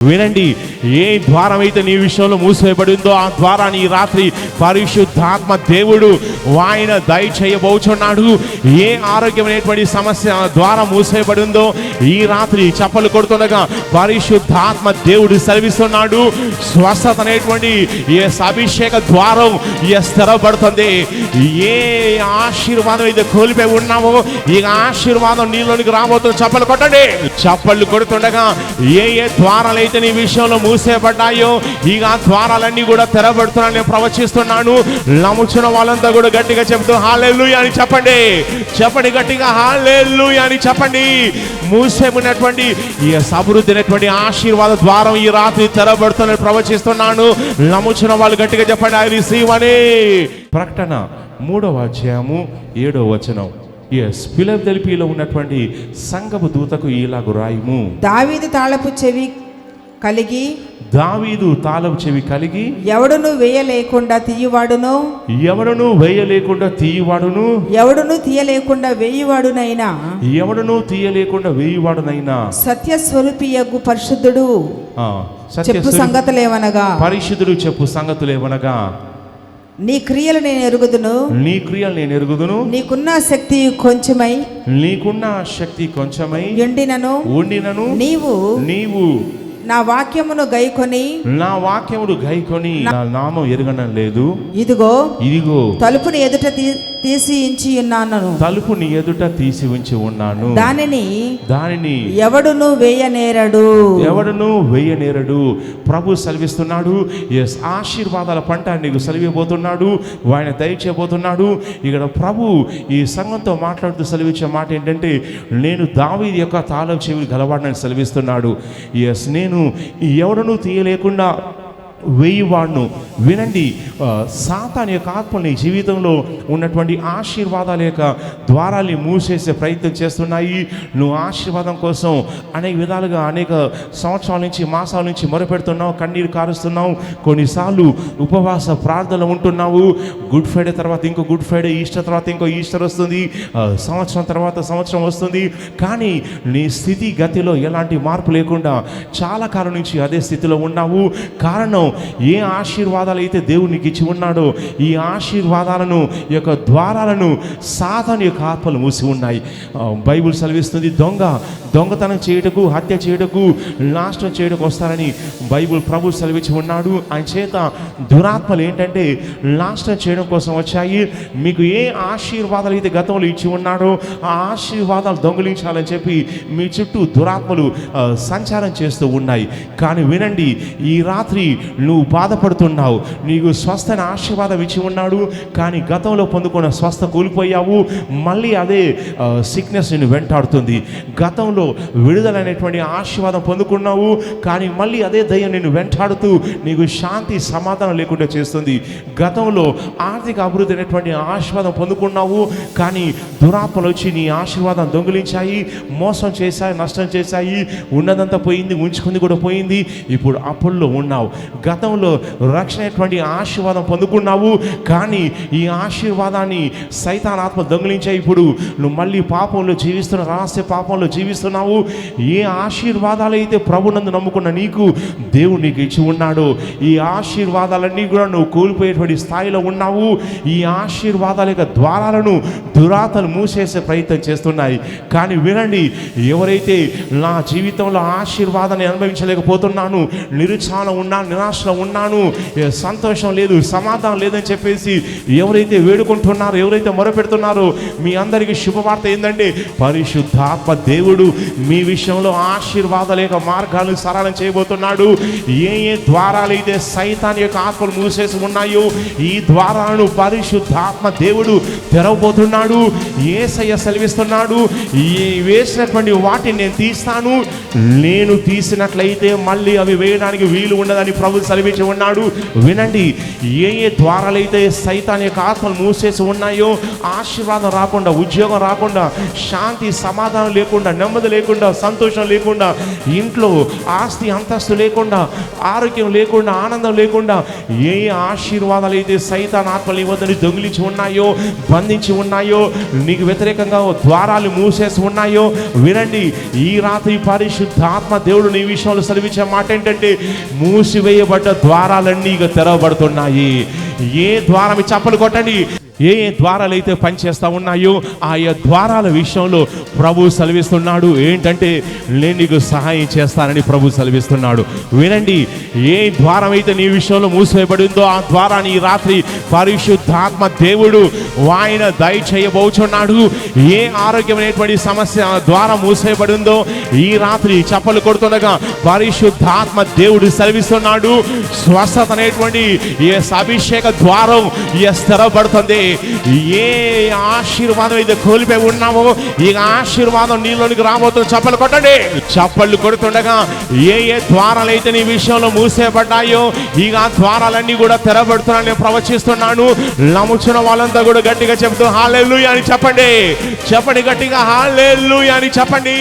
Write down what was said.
వినండి, ఏ ద్వారం అయితే నీ విషయంలో మూసివేయబడిందో ఆ ద్వారాన్ని ఈ రాత్రి పరిశుద్ధాత్మ దేవుడు ఆయన దయచేయబోచున్నాడు. ఏ ఆరోగ్యమైనటువంటి సమస్య ద్వారం మూసివేయబడిందో ఈ రాత్రి చప్పలు కొడుతుండగా పరిశుద్ధాత్మ దేవుడు సెలవిస్తున్నాడు. స్వస్థత అనేటువంటి ఏ అభిషేక ద్వారం స్థిరపడుతుంది. ఏ ఆశీర్వాదం అయితే కోల్పోయి ఉన్నామో ఈ ఆశీర్వాదం నీలోనికి రాబోతుంది. చప్పలు కొట్టండి. చప్పళ్ళు కొడుతుండగా ఏ ద్వారాలు నీ విషయంలో మూసేయబడ్డాయో ఇక ఆ ద్వారాలన్నీ కూడా తెరబడుతున్నాను నేను ప్రవచిస్తున్నాను. నమ్ముచున్న వాళ్ళంతా కూడా గట్టిగా చెప్తూ హల్లెలూయా అని చెప్పండి. చెప్పండి గట్టిగా హల్లెలూయా అని చెప్పండి. మూసేమున్నటువంటి ఈ సమృద్ధి అయినటువంటి ఆశీర్వాద ద్వారం ఈ రాత్రి తెరబడుతుందని ప్రవచిస్తున్నాను. నమ్ముచున్న వాళ్ళు గట్టిగా చెప్పండి ఐ రిసీవ్ అని. ప్రకటన 3:7 ఫిలదెల్ఫియాలో ఉన్నటువంటి సంఘపు దూతకు ఇలాగు రాయుము. దావీదు తాళపు చెవి కలిగి ఎవడును వేయలేకుండా తీయువాడును ఎవడును తీయలేకుండా వేయువాడునైనా సత్యస్వరూపియగు పరిశుద్ధుడు చెప్పు సంగతులేవనగా నీ క్రియలు నేను ఎరుగుదును నీకున్న శక్తి కొంచెమై ఉండినను నీవు నా వాక్యమును గైకొని నా నామం ఎరగడం లేదు. ఇదిగో తలుపుని ఎదుట తీసి ఉంచి ఉన్నాను. దానిని ఎవడును వేయనేరడు. ప్రభు సెలవిస్తున్నాడు. ఎస్, ఆశీర్వాదాల పంట నీకు సెలవిపోతున్నాడు. ఆయన దయచేయబోతున్నాడు. ఇక్కడ ప్రభు ఈ సంఘంతో మాట్లాడుతూ సెలవిచ్చే మాట ఏంటంటే, నేను దావీదు యొక్క తాళపు చెవి గలవాడని సెలవిస్తున్నాడు. ఎస్, నేను ఎవడను తీయలేకుండా వేయువాడును. వినండి, సాతాను యొక్క ఆత్మ నీ జీవితంలో ఉన్నటువంటి ఆశీర్వాదాల యొక్క ద్వారాల్ని మూసేసే ప్రయత్నం చేస్తున్నాయి. నువ్వు ఆశీర్వాదం కోసం అనేక విధాలుగా అనేక సంవత్సరాల నుంచి మాసాల నుంచి మొరపెడుతున్నావు, కన్నీరు కారుస్తున్నావు, కొన్నిసార్లు ఉపవాస ప్రార్థనలు ఉంటున్నావు. గుడ్ ఫ్రైడే తర్వాత ఇంకో గుడ్ ఫ్రైడే, ఈస్టర్ తర్వాత ఇంకో ఈస్టర్ వస్తుంది, సంవత్సరం తర్వాత సంవత్సరం వస్తుంది. కానీ నీ స్థితి గతిలో ఎలాంటి మార్పు లేకుండా చాలా కాలం నుంచి అదే స్థితిలో ఉన్నావు. కారణం, ఏ ఆశీర్వాదాలు అయితే దేవుడు నీకు ఇచ్చి ఉన్నాడో ఈ ఆశీర్వాదాలను యొక్క ద్వారాలను సాతాను యొక్క ఆత్మలు మూసి ఉన్నాయి. బైబిల్ సెలవిస్తుంది, దొంగతనం చేయుటకు, హత్య చేయుటకు, నాశనం చేయడానికి వస్తారని బైబిల్ ప్రభు సెలవిచ్చి ఉన్నాడు. ఆయన చేత దురాత్మలు ఏంటంటే నాశనం చేయడం కోసం వచ్చాయి. మీకు ఏ ఆశీర్వాదాలు అయితే గతంలో ఇచ్చి ఉన్నాడో ఆ ఆశీర్వాదాలు దొంగిలించాలని చెప్పి మీ చుట్టూ దురాత్మలు సంచారం చేస్తూ ఉన్నాయి. కానీ వినండి, ఈ రాత్రి నువ్వు బాధపడుతున్నావు. నీకు స్వస్థన ఆశీర్వాదం ఇచ్చి ఉన్నాడు, కానీ గతంలో పొందుకున్న స్వస్థ కోల్పోయావు. మళ్ళీ అదే సిక్నెస్ నిన్ను వెంటాడుతుంది. గతంలో విడుదలైనటువంటి ఆశీర్వాదం పొందుకున్నావు, కానీ మళ్ళీ అదే దయ్యం నిన్ను వెంటాడుతూ నీకు శాంతి సమాధానం లేకుండా చేస్తుంది. గతంలో ఆర్థిక అభివృద్ధి అయినటువంటి ఆశీర్వాదం పొందుకున్నావు, కానీ దురాత్మలు వచ్చి నీ ఆశీర్వాదం దొంగిలించాయి, మోసం చేశాయి, నష్టం చేశాయి. ఉన్నదంతా పోయింది, ఉంచుకుంది కూడా పోయింది. ఇప్పుడు అప్పుల్లో ఉన్నావు. గతంలో రక్షణటువంటి ఆశీర్వాదం పొందుకున్నావు, కానీ ఈ ఆశీర్వాదాన్ని సైతాన్ ఆత్మ దొంగిలించాయి. ఇప్పుడు నువ్వు మళ్ళీ పాపంలో జీవిస్తున్న, రహస్య పాపంలో జీవిస్తున్నావు. ఏ ఆశీర్వాదాలు అయితే ప్రభునందు నమ్ముకున్న నీకు దేవుడు నీకు ఇచ్చి ఉన్నాడో ఈ ఆశీర్వాదాలన్నీ కూడా నువ్వు కోల్పోయేటువంటి స్థాయిలో ఉన్నావు. ఈ ఆశీర్వాదాల యొక్క ద్వారాలను దురాతలు మూసేసే ప్రయత్నం చేస్తున్నాయి. కానీ వినండి, ఎవరైతే నా జీవితంలో ఆశీర్వాదాన్ని అనుభవించలేకపోతున్నాను, నిరుత్సాహంలో ఉన్నాను, నిరాశలో ఉన్నాను, సంతోషం లేదు, సమాధానం లేదని చెప్పేసి ఎవరైతే వేడుకుంటున్నారో, ఎవరైతే మొరపెడుతున్నారో, మీ అందరికీ శుభవార్త ఏంటంటే పరిశుద్ధాత్మ దేవుడు మీ విషయంలో ఆశీర్వాదాల యొక్క మార్గాలను సరళం చేయబోతున్నాడు. ఏ ద్వారాలు అయితే సైతాన్ యొక్క ఆత్మలు మూసేసి ఉన్నాయో ఈ ద్వారాలను పరిశుద్ధాత్మ దేవుడు తెరవబోతున్నాడు. యేసయ్య సెలవిస్తున్నాడు, ఈ వేసినటువంటి వాటిని నేను తీస్తాను, నేను తీసినట్లయితే మళ్ళీ అవి వేయడానికి వీలు ఉండదని ప్రభు సెలవించి ఉన్నాడు. వినండి, ఏ ఏ ద్వారాలైతే సైతాన్ యొక్క ఆత్మలు మూసేసి ఉన్నాయో, ఆశీర్వాదం రాకుండా, ఉద్యోగం రాకుండా, శాంతి సమాధానం లేకుండా, నెమ్మది లేకుండా, సంతోషం లేకుండా, ఇంట్లో ఆస్తి అంతస్తు లేకుండా, ఆరోగ్యం లేకుండా, ఆనందం లేకుండా, ఏ ఆశీర్వాదాలు అయితే సైతాన్ ఆత్మలు వద్దని దొంగిలించి ఉన్నాయో, బంధించి ఉన్నాయో, నీకు వ్యతిరేకంగా ద్వారాలు మూసేసి ఉన్నాయో, వినండి, ఈ రాత్రి పరిశుద్ధాత్మ దేవుడు నీ విషయంలో సెలవించే మాట ఏంటంటే, మూసివేయబడ్డ ద్వారాలన్నీ ఇక తెరవబడుతున్నాయి. ఏ ద్వారం చప్పలు కొట్టండి. ఏ ఏ ద్వారాలు అయితే పనిచేస్తూ ఉన్నాయో ఆయా ద్వారాల విషయంలో ప్రభు సెలవిస్తున్నాడు ఏంటంటే, నేను నీకు సహాయం చేస్తానని ప్రభు సెలవిస్తున్నాడు. వినండి, ఏ ద్వారం అయితే నీ విషయంలో మూసివేయబడిందో ఆ ద్వారాన్ని ఈ రాత్రి పరిశుద్ధాత్మ దేవుడు ఆయన దయచేయబోచున్నాడు. ఏ ఆరోగ్యమైనటువంటి సమస్య ద్వారం మూసివేయబడిందో ఈ రాత్రి చప్పలు కొడుతుండగా పరిశుద్ధాత్మ దేవుడు సెలవిస్తున్నాడు, స్వస్థత అనేటువంటి ఏ అభిషేక ద్వారం స్థిరపడుతుంది. ఏ ఆశీర్వాదం అయితే కోల్పోయి ఉన్నామో ఈ ఆశీర్వాదం నీలోనికి రాబోతుంది. చప్పలు కొట్టండి. చప్పళ్ళు కొడుతుండగా ఏ ఏ ద్వారాలు అయితే నీ విషయంలో మూసేయబడ్డాయో ఇక ఆ ద్వారాలన్నీ కూడా తెరబడుతున్నాయని ప్రవచిస్తున్నాను. నమ్ముచున్న వాళ్ళంతా కూడా గట్టిగా చెప్తూ హల్లెలూయా అని చెప్పండి. చెప్పండి గట్టిగా, హల్లెలూయా అని చెప్పండి.